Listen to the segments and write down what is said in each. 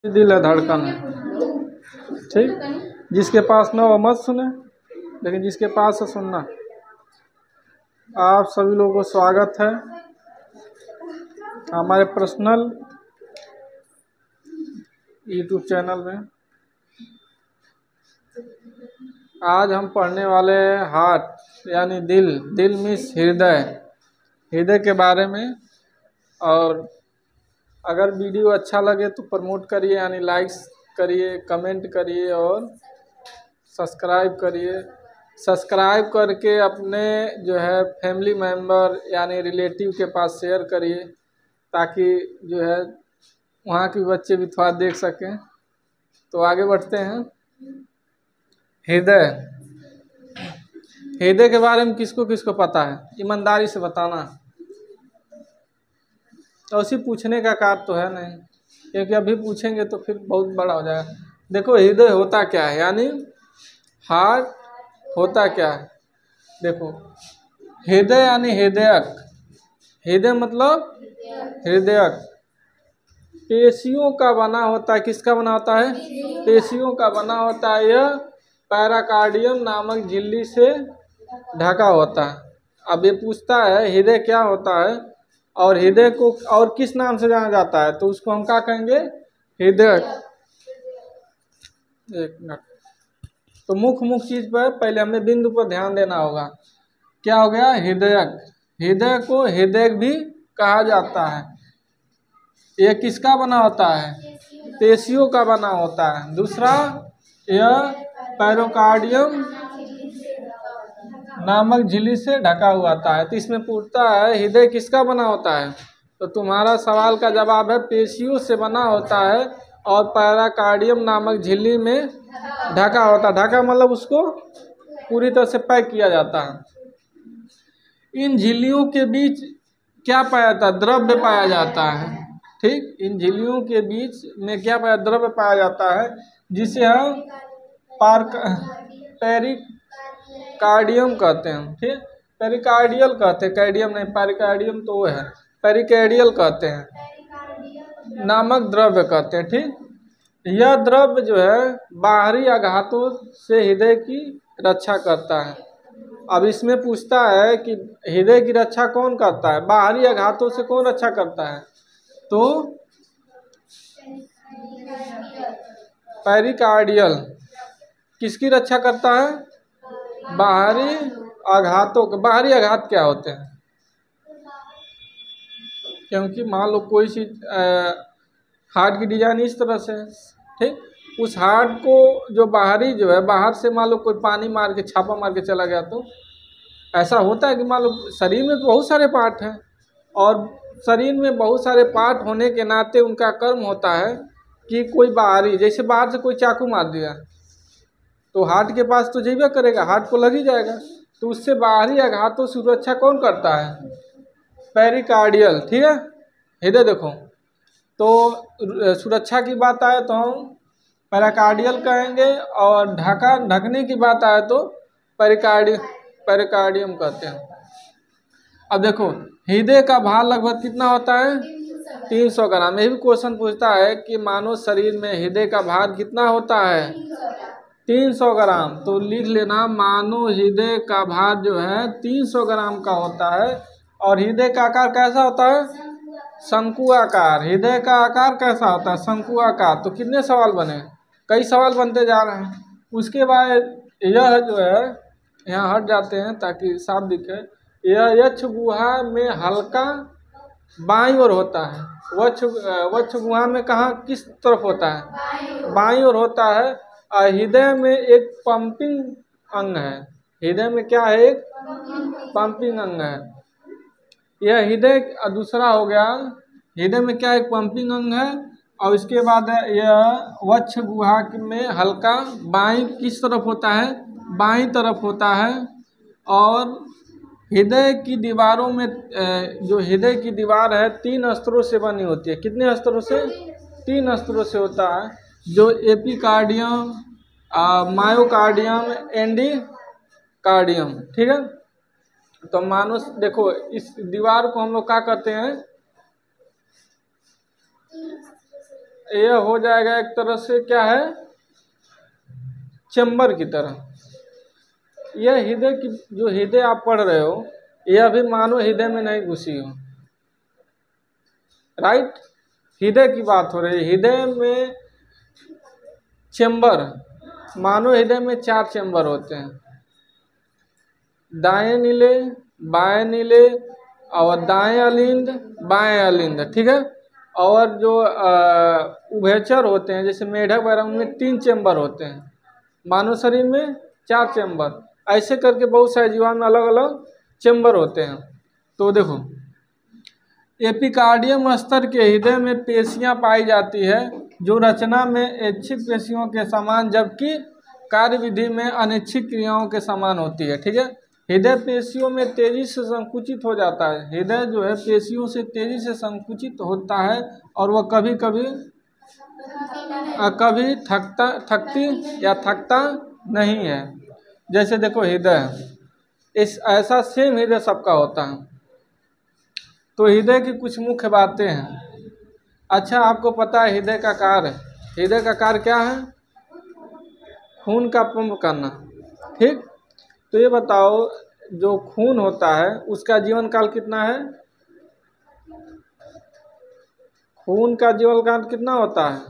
दिल है, धड़कन है। ठीक, जिसके पास ना वो मत सुने, लेकिन जिसके पास है सुनना। आप सभी लोगों को स्वागत है हमारे पर्सनल यूट्यूब चैनल में। आज हम पढ़ने वाले हैं हार्ट यानी दिल। दिल मीन्स हृदय, हृदय के बारे में। और अगर वीडियो अच्छा लगे तो प्रमोट करिए, यानी लाइक्स करिए, कमेंट करिए और सब्सक्राइब करिए। सब्सक्राइब करके अपने जो है फैमिली मेम्बर यानी रिलेटिव के पास शेयर करिए, ताकि जो है वहाँ के बच्चे भी थोड़ा देख सकें। तो आगे बढ़ते हैं। हृदय, हृदय के बारे में किसको किसको पता है? ईमानदारी से बताना। तो उसी पूछने का कार्य तो है नहीं, क्योंकि अभी पूछेंगे तो फिर बहुत बड़ा हो जाएगा। देखो हृदय होता क्या है, यानी हार्ट होता क्या है। देखो हृदय यानी हृदयक, हृदय मतलब हृदयक पेशियों का बना होता है। किसका बना होता है? पेशियों का बना होता है। यह पैराकार्डियम नामक झिल्ली से ढका होता है। अब ये पूछता है हृदय क्या होता है और हृदय को और किस नाम से जाना जाता है, तो उसको हम क्या कहेंगे? हृदय। एक मिनट, तो मुख्य चीज पर पहले हमें बिंदु पर ध्यान देना होगा। क्या हो गया? हृदयक। हृदय को हृदय भी कहा जाता है। यह किसका बना होता है? पेशियों का बना होता है। दूसरा, यह पैरोकार्डियम नामक झिल्ली से ढका हुआ आता है। तो इसमें पूछता है हृदय किसका बना होता है, तो तुम्हारा सवाल का जवाब है पेशियों से बना होता है और पैराकार्डियम नामक झिल्ली में ढका होता है। ढका मतलब उसको पूरी तरह से पैक किया जाता है। इन झिल्लियों के बीच क्या पाया जाता है? द्रव्य पाया जाता है। ठीक, इन झिल्लियों के बीच में क्या पाया? द्रव्य पाया जाता है, जिसे हम पेरिकार्डियम कहते हैं। ठीक, पेरिकार्डियल कहते हैं, कार्डियम नहीं, पेरिकार्डियम तो वो है, पेरिकार्डियल कहते हैं, नामक द्रव्य कहते हैं। ठीक, यह द्रव्य जो है बाहरी आघातों से हृदय की रक्षा करता है। अब इसमें पूछता है कि हृदय की रक्षा कौन करता है? बाहरी आघातों से कौन रक्षा करता है? तो पेरिकार्डियल किसकी रक्षा करता है? बाहरी आघातों। बाहरी आघात क्या होते हैं? क्योंकि मान लो कोई सी हार्ट की डिजाइन इस तरह से, ठीक, उस हार्ट को जो बाहरी जो है, बाहर से मान लो कोई पानी मार के छापा मार के चला गया, तो ऐसा होता है कि मान लो शरीर में तो बहुत सारे पार्ट हैं, और शरीर में बहुत सारे पार्ट होने के नाते उनका कर्म होता है कि कोई बाहरी, जैसे बाहर से कोई चाकू मार दिया तो हार्ट के पास तो जाइए करेगा, हार्ट को लग ही जाएगा। तो उससे बाहरी आघातों से सुरक्षा कौन करता है? पेरिकार्डियल। ठीक है, हृदय देखो, तो सुरक्षा की बात आए तो हम पेरिकार्डियल कहेंगे, और ढकने की बात आए तो पेरिकार्डियम कहते हैं। अब देखो हृदय का भार लगभग कितना होता है? 300 ग्राम। ये भी क्वेश्चन पूछता है कि मानव शरीर में हृदय का भार कितना होता है? 300 ग्राम। तो लिख लेना, मानव हृदय का भार जो है 300 ग्राम का होता है। और हृदय का आकार कैसा होता है? शंकु आकार। हृदय का आकार कैसा होता है? शंकु आकार। तो कितने सवाल बने? कई सवाल बनते जा रहे हैं। उसके बाद यह जो है, यहाँ हट जाते हैं ताकि साफ दिखे, यह यक्ष गुहा में हल्का बाईं ओर होता है। वक्ष गुहा में कहाँ, किस तरफ होता है? बाईं ओर होता है। और हृदय में एक पंपिंग अंग है। हृदय में क्या है? एक पंपिंग अंग है। यह हृदय। दूसरा हो गया, हृदय में क्या एक पंपिंग अंग है, और इसके बाद यह वक्ष गुहा में हल्का बाईं किस तरफ होता है? बाईं तरफ होता है। और हृदय की दीवारों में जो हृदय की दीवार है 3 स्तरों से बनी होती है। कितने स्तरों से? 3 स्तरों से होता है, जो एपिकार्डियम, मायोकार्डियम, एंडोकार्डियम। ठीक है, तो मानो देखो इस दीवार को हम लोग क्या करते हैं? यह हो जाएगा एक तरह से क्या है, चैम्बर की तरह। यह हृदय की जो हृदय आप पढ़ रहे हो, यह भी मानो हृदय में नहीं घुसी हो, राइट। हृदय की बात हो रही है, हृदय में चैम्बर, मानो हृदय में 4 चैम्बर होते हैं, दाएं नीले, बाएं नीले, और दाएं अलिंद, बाएं अलिंद, ठीक है। और जो उभयचर होते हैं जैसे मेढक वगैरह, उनमें 3 चैम्बर होते हैं, मानव शरीर में 4 चैम्बर। ऐसे करके बहुत सारे जीवाणु में अलग अलग चैम्बर होते हैं। तो देखो, एपिकार्डियम स्तर के हृदय में पेशियां पाई जाती है जो रचना में ऐच्छिक पेशियों के समान, जबकि कार्यविधि में अनैच्छिक क्रियाओं के समान होती है, ठीक है। हृदय पेशियों में तेजी से संकुचित हो जाता है, हृदय जो है पेशियों से तेजी से संकुचित होता है, और वह कभी कभी थकता नहीं है। जैसे देखो हृदय, इस ऐसा सेम हृदय सबका होता है। तो हृदय की कुछ मुख्य बातें हैं। अच्छा, आपको पता है हृदय का कार्य, हृदय का कार्य क्या है? खून का पंप करना, ठीक। तो ये बताओ, जो खून होता है उसका जीवन काल कितना है? खून का जीवन काल कितना होता है?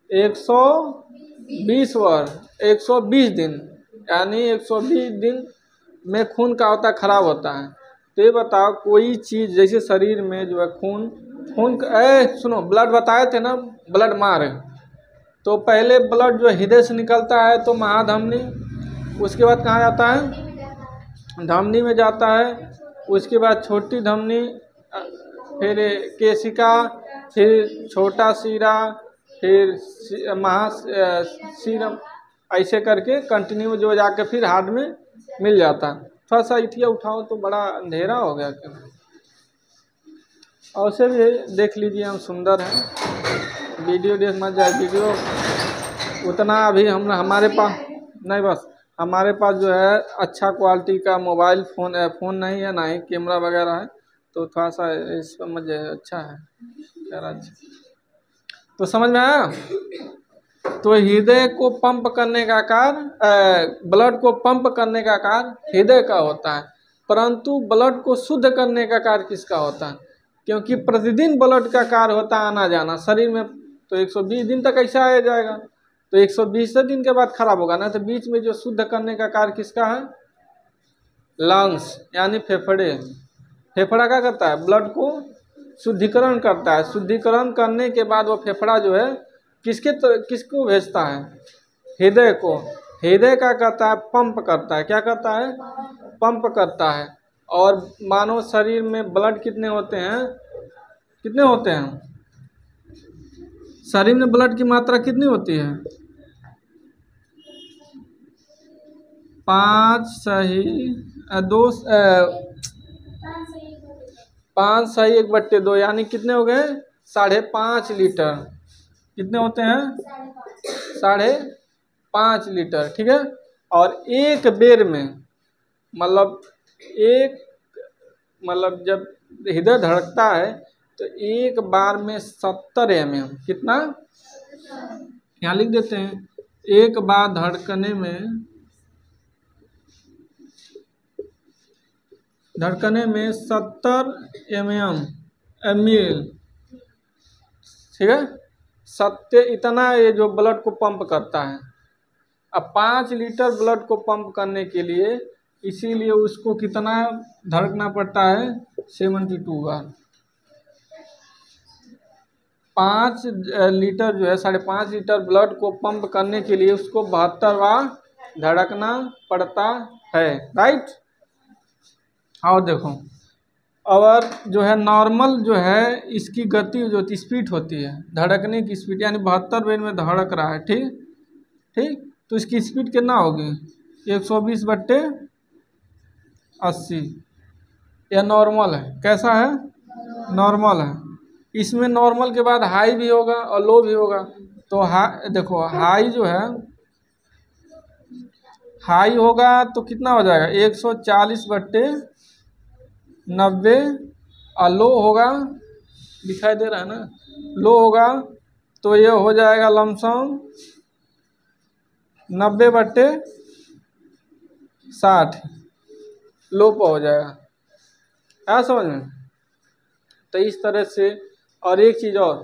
120 वर्ष, 120 दिन, यानी 120 दिन में खून का होता खराब होता है। तो ये बताओ, कोई चीज़ जैसे शरीर में जो है खून सुनो, ब्लड बताए थे ना, ब्लड मार, तो पहले ब्लड जो हृदय से निकलता है तो महाधमनी, उसके बाद कहाँ जाता है? धमनी में जाता है, उसके बाद छोटी धमनी, फिर केशिका, फिर छोटा सीरा, फिर सीरम, ऐसे करके कंटिन्यू जो जाके फिर हार्ट में मिल जाता है। थोड़ा सा इठिया उठाओ तो बड़ा अंधेरा हो गया क्या? और से भी देख लीजिए, हम सुंदर हैं, वीडियो देख मत जाए, वीडियो उतना अभी हमारे पास नहीं, बस हमारे पास जो है अच्छा क्वालिटी का मोबाइल फ़ोन नहीं है, ना ही कैमरा वगैरह है, तो थोड़ा सा इस पर मुझे अच्छा है, अच्छा। तो समझ में आया? तो हृदय को पंप करने का कार्य, ब्लड को पंप करने का कार्य हृदय का होता है, परंतु ब्लड को शुद्ध करने का कार्य किसका होता है? क्योंकि प्रतिदिन ब्लड का कार्य होता है आना जाना शरीर में, तो 120 दिन तक ऐसा आ जाएगा, तो 120 दिन के बाद खराब होगा ना। तो बीच में जो शुद्ध करने का कार्य किसका है? लंग्स, यानी फेफड़े। फेफड़ा क्या करता है? ब्लड को शुद्धिकरण करता है, शुद्धिकरण करने के बाद वो फेफड़ा जो है किसको भेजता है? हृदय को। हृदय क्या करता है? पंप करता है। क्या करता है? पंप करता है। और मानव शरीर में ब्लड कितने होते हैं? कितने होते हैं शरीर में? ब्लड की मात्रा कितनी होती है? 5 सही 1/2, यानी कितने हो गए? 5.5 लीटर। कितने होते हैं? 5.5 लीटर, ठीक है। और एक बेर में मतलब जब हृदय धड़कता है तो एक बार में 70 mm, कितना? यहाँ लिख देते हैं, एक बार धड़कने में 70 ml, ठीक है। इतना ये जो ब्लड को पंप करता है। अब 5 लीटर ब्लड को पंप करने के लिए, इसीलिए उसको कितना धड़कना पड़ता है? 72 बार। 5 लीटर जो है, 5.5 लीटर ब्लड को पंप करने के लिए उसको 72 बार धड़कना पड़ता है, राइट। और देखो, और जो है नॉर्मल जो है इसकी गति जो स्पीड होती है, धड़कने की स्पीड, यानी 72 बेर में धड़क रहा है, ठीक। तो इसकी स्पीड कितना होगी? 120/80। यह नॉर्मल है। कैसा है? नॉर्मल है। इसमें नॉर्मल के बाद हाई भी होगा और लो भी होगा। तो देखो, हाई जो है, हाई होगा तो कितना हो जाएगा? 140/90, और लो होगा, दिखाई दे रहा है ना, लो होगा तो ये हो जाएगा लमसम 90/60 लो पर हो जाएगा। क्या समझ में? तो इस तरह से। और एक चीज़ और,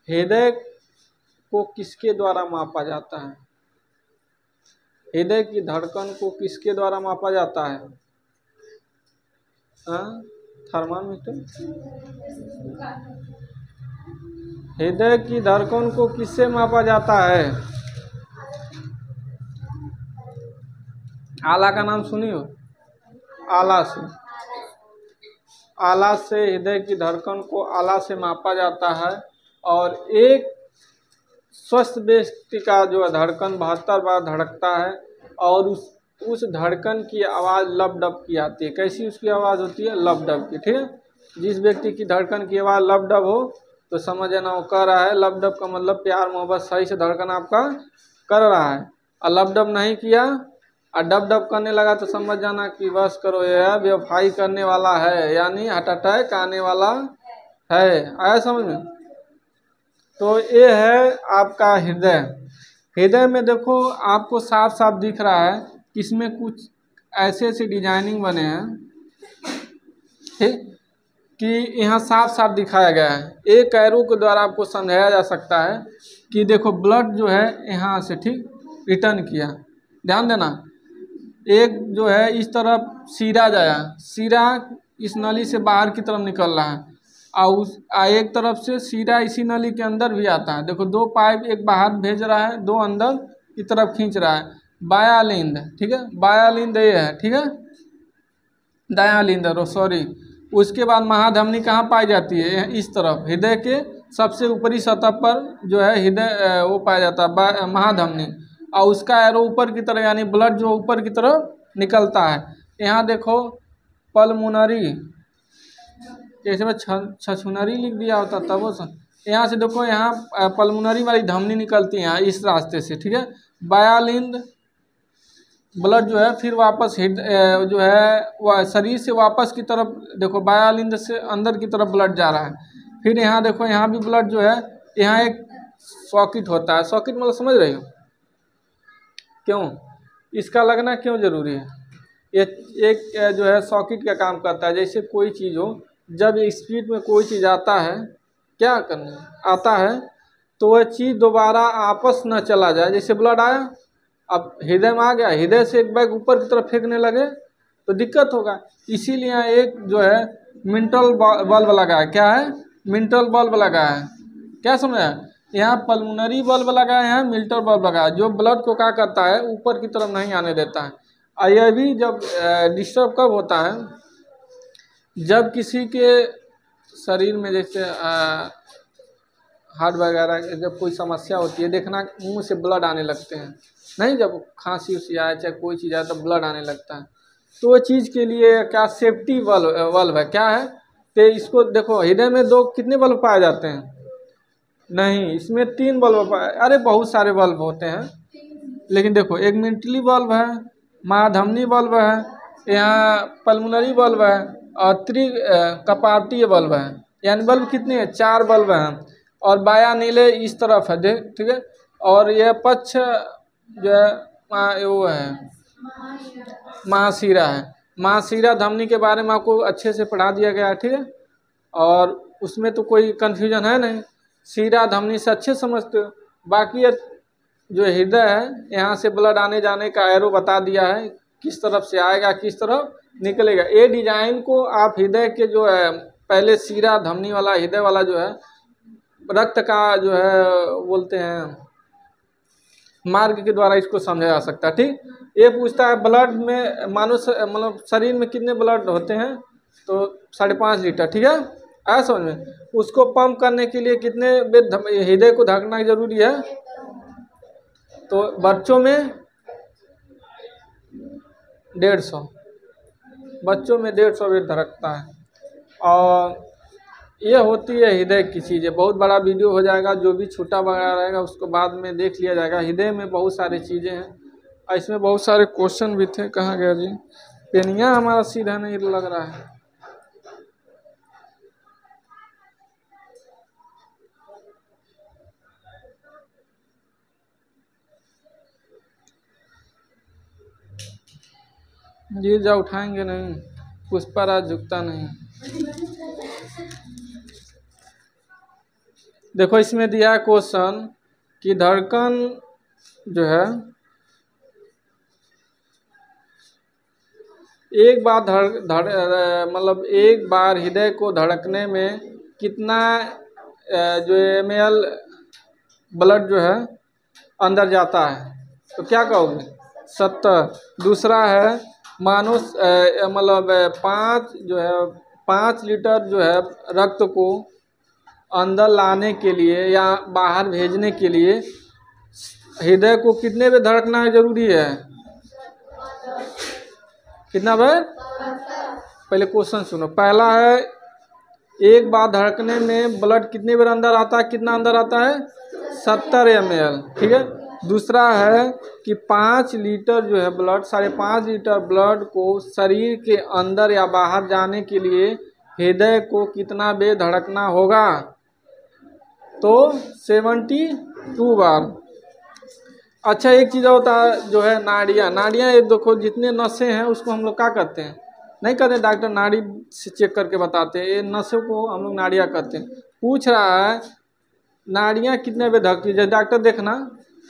हृदय को किसके द्वारा मापा जाता है? हृदय की धड़कन को किसके द्वारा मापा जाता है? थर्मामीटर। हृदय की धड़कन को किससे मापा जाता है? आला का नाम सुनी हो? आला से। आला से हृदय की धड़कन को आला से मापा जाता है। और एक स्वस्थ व्यक्ति का जो धड़कन 72 बार धड़कता है और उस धड़कन की आवाज़ लब डब की आती है। कैसी उसकी आवाज़ होती है? लब डब की। ठीक है, जिस व्यक्ति की धड़कन की आवाज़ लब डब हो तो समझ जाना वो कह रहा है लब डब का मतलब प्यार मोहब्बत सही से धड़कन आपका कर रहा है। और लब डब नहीं किया और डब डब करने लगा तो समझ जाना कि बस करो, यह बेवफाई करने वाला है, यानी हार्ट अटैक आने वाला है। आया समझ में? तो ये है आपका हृदय। हृदय में देखो आपको साफ साफ दिख रहा है कि इसमें कुछ ऐसे ऐसे डिजाइनिंग बने हैं, ठीक, कि यहाँ साफ साफ दिखाया गया है। एक एरो के द्वारा आपको समझाया जा सकता है कि देखो ब्लड जो है यहाँ से ठीक रिटर्न किया, ध्यान देना। एक जो है इस तरफ सीरा जाया, सीरा इस नली से बाहर की तरफ निकल रहा है और एक तरफ से सीरा इसी नली के अंदर भी आता है। देखो दो पाइप, एक बाहर भेज रहा है, दो अंदर की तरफ खींच रहा है। बाया लिंद, ठीक है, बाया लिंद ये है, ठीक है, दाया लिंद, सॉरी। उसके बाद महाधमनी कहाँ पाई जाती है? इस तरफ हृदय के सबसे ऊपरी सतह पर जो है हृदय वो पाया जाता है महाधमनी, और उसका एरो ऊपर की तरफ, यानी ब्लड जो ऊपर की तरफ निकलता है। यहाँ देखो पल्मोनरी, जैसे मैं छछुनरी लिख दिया होता तब वो यहाँ से देखो, यहाँ पल्मोनरी वाली धमनी निकलती है इस रास्ते से, ठीक है। बायालिंद ब्लड जो है फिर वापस जो है वह शरीर से वापस की तरफ, देखो बायालिंद से अंदर की तरफ ब्लड जा रहा है। फिर यहाँ देखो, यहाँ भी ब्लड जो है, यहाँ एक सॉकेट होता है। सॉकेट मतलब समझ रहे हो? क्यों इसका लगना क्यों जरूरी है? ये एक जो है सॉकेट का काम करता है। जैसे कोई चीज़ हो, जब स्पीड में कोई चीज़ आता है, क्या करना आता है, तो वह चीज़ दोबारा आपस न चला जाए। जैसे ब्लड आया, अब हृदय में आ गया, हृदय से एक बैग ऊपर की तरफ फेंकने लगे तो दिक्कत होगा। इसीलिए यहाँ एक जो है मिंटल बल्ब लगा है। क्या है? मिंटल बल्ब लगा है। क्या समझा? यहाँ पल्मोनरी बल्ब लगा है, यहाँ मिल्टर बल्ब लगा है, जो ब्लड को क्या करता है, ऊपर की तरफ नहीं आने देता है। और यह भी जब डिस्टर्ब कब होता है? जब किसी के शरीर में जैसे हार्ट वगैरह जब कोई समस्या होती है, देखना मुंह से ब्लड आने लगते हैं, नहीं, जब खांसी उसी आए चाहे कोई चीज़ आए तो ब्लड आने लगता है। तो वो चीज़ के लिए क्या सेफ्टी बल्ब है, क्या है? तो इसको देखो, हृदय में दो कितने बल्ब पाए जाते हैं? नहीं, इसमें 3 बल्ब पाए, अरे बहुत सारे बल्ब होते हैं, लेकिन देखो एक मिंटली बल्ब है, महाधमनी बल्ब है, यहाँ पल्मोनरी बल्ब है और कपाटीय बल्ब है। यानी बल्ब कितने हैं? 4 बल्ब हैं। और बाया नीले इस तरफ है, देख, ठीक है। और यह पक्ष जो है वो है महाशिरा है। महाशिरा धमनी के बारे में आपको अच्छे से पढ़ा दिया गया है, ठीक है, और उसमें तो कोई कन्फ्यूजन है नहीं। शिरा धमनी से अच्छे समझते हो। बाकी जो हृदय है, यहाँ से ब्लड आने जाने का एरो बता दिया है, किस तरफ से आएगा किस तरफ निकलेगा। ये डिजाइन को आप हृदय के जो है पहले शिरा धमनी वाला, हृदय वाला जो है रक्त का जो है बोलते हैं मार्ग के द्वारा इसको समझा जा सकता है, ठीक। ये पूछता है ब्लड में मानुष्य मतलब शरीर में कितने ब्लड होते हैं? तो 5.5 लीटर, ठीक है, आया समझ में। उसको पंप करने के लिए कितने हृदय को धड़कना जरूरी है? तो बच्चों में 150, बच्चों में 150 बेर धड़कता है। और ये होती है हृदय की चीज़ें। बहुत बड़ा वीडियो हो जाएगा, जो भी छोटा बड़ा रहेगा उसको बाद में देख लिया जाएगा। हृदय में बहुत सारी चीज़ें हैं और इसमें बहुत सारे क्वेश्चन भी थे। कहाँ गया जी? पेनिया हमारा सीधा नहीं लग रहा है। गिर जा उठाएंगे नहीं, पुष्पराज झुकता नहीं। देखो इसमें दिया है क्वेश्चन कि धड़कन जो है एक बार मतलब एक बार हृदय को धड़कने में कितना जो ml ब्लड जो है अंदर जाता है, तो क्या कहोगे? 70। दूसरा है मानो मतलब 5 लीटर जो है रक्त को अंदर लाने के लिए या बाहर भेजने के लिए हृदय को कितने पे धड़कना जरूरी है? कितना बार? पहले क्वेश्चन सुनो। पहला है एक बार धड़कने में ब्लड कितने बार अंदर आता है? कितना अंदर आता है? 70 ml, ठीक है। दूसरा है कि 5 लीटर जो है ब्लड, 5.5 लीटर ब्लड को शरीर के अंदर या बाहर जाने के लिए हृदय को कितना बेर धड़कना होगा? तो 72 बार। अच्छा एक चीज़ होता है जो है नाड़ियाँ ये देखो जितने नसें हैं उसको हम लोग क्या करते हैं? नहीं करते, डॉक्टर नाड़ी से चेक करके बताते हैं, ये नसों को हम लोग नाड़ियाँ करते हैं। पूछ रहा है नाड़ियाँ कितने पे धड़कती है? डॉक्टर देखना,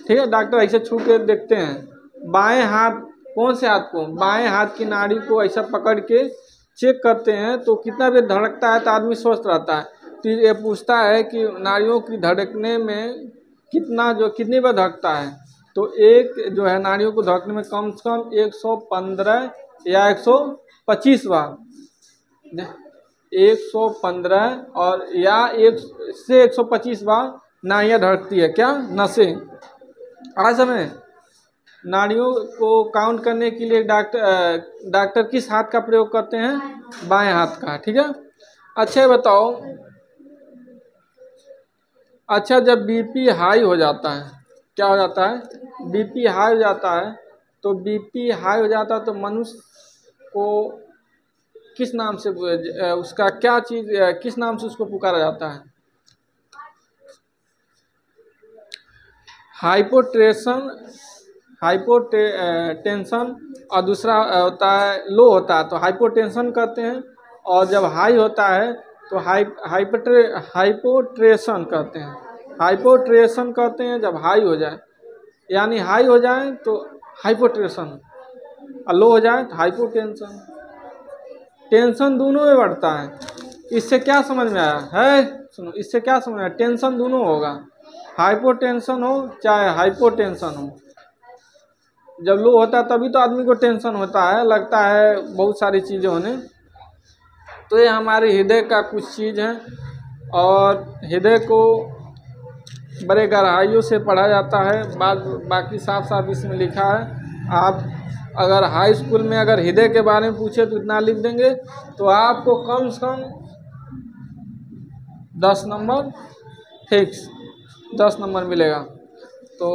ठीक है, डॉक्टर ऐसे छू के देखते हैं बाएं हाथ, कौन से हाथ को? बाएं हाथ की नाड़ी को ऐसा पकड़ के चेक करते हैं तो कितना पे धड़कता है तो आदमी स्वस्थ रहता है। तो ये पूछता है कि नाड़ियों की धड़कने में कितनी बार धड़कता है? तो एक जो है नाड़ियों को धड़कने में कम से कम 115 या 125 बार, 115 और या 1 से 125 बार नाड़ियाँ धड़कती है। क्या? नसें। आज हमें नाड़ियों को काउंट करने के लिए डॉक्टर किस हाथ का प्रयोग करते हैं? बाएं हाथ का, ठीक है। अच्छा बताओ, अच्छा जब बीपी हाई हो जाता है, क्या हो जाता है? बीपी हाई हो जाता है, तो बीपी हाई हो जाता है तो मनुष्य को किस नाम से उसका क्या चीज़ किस नाम से उसको पुकारा जाता है? हाइपोटेंशन और दूसरा होता है लो होता है तो हाइपोटेंशन कहते हैं, और जब हाई होता है तो हाइपोट्रेशन कहते हैं। हाइपोट्रेशन कहते हैं जब हाई हो जाए, यानी हाई हो जाए तो हाइपोट्रेशन और लो हो जाए तो हाइपोटेंशन। टेंशन दोनों में बढ़ता है। इससे क्या समझ में आया है? सुनो, इससे क्या समझ में आया? टेंशन दोनों होगा, हाइपोटेंशन हो चाहे हाइपोटेंशन हो। जब लो होता है तभी तो आदमी को टेंशन होता है, लगता है बहुत सारी चीज़ें होने। तो ये हमारे हृदय का कुछ चीज़ है, और हृदय को बड़े गहराइयों से पढ़ा जाता है। बाकी साफ साफ इसमें लिखा है। आप अगर हाई स्कूल में अगर हृदय के बारे में पूछे तो इतना लिख देंगे तो आपको कम से कम 10 नंबर फिक्स, 10 नंबर मिलेगा। तो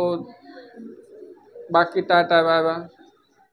बाकी टाटा बाय बाय।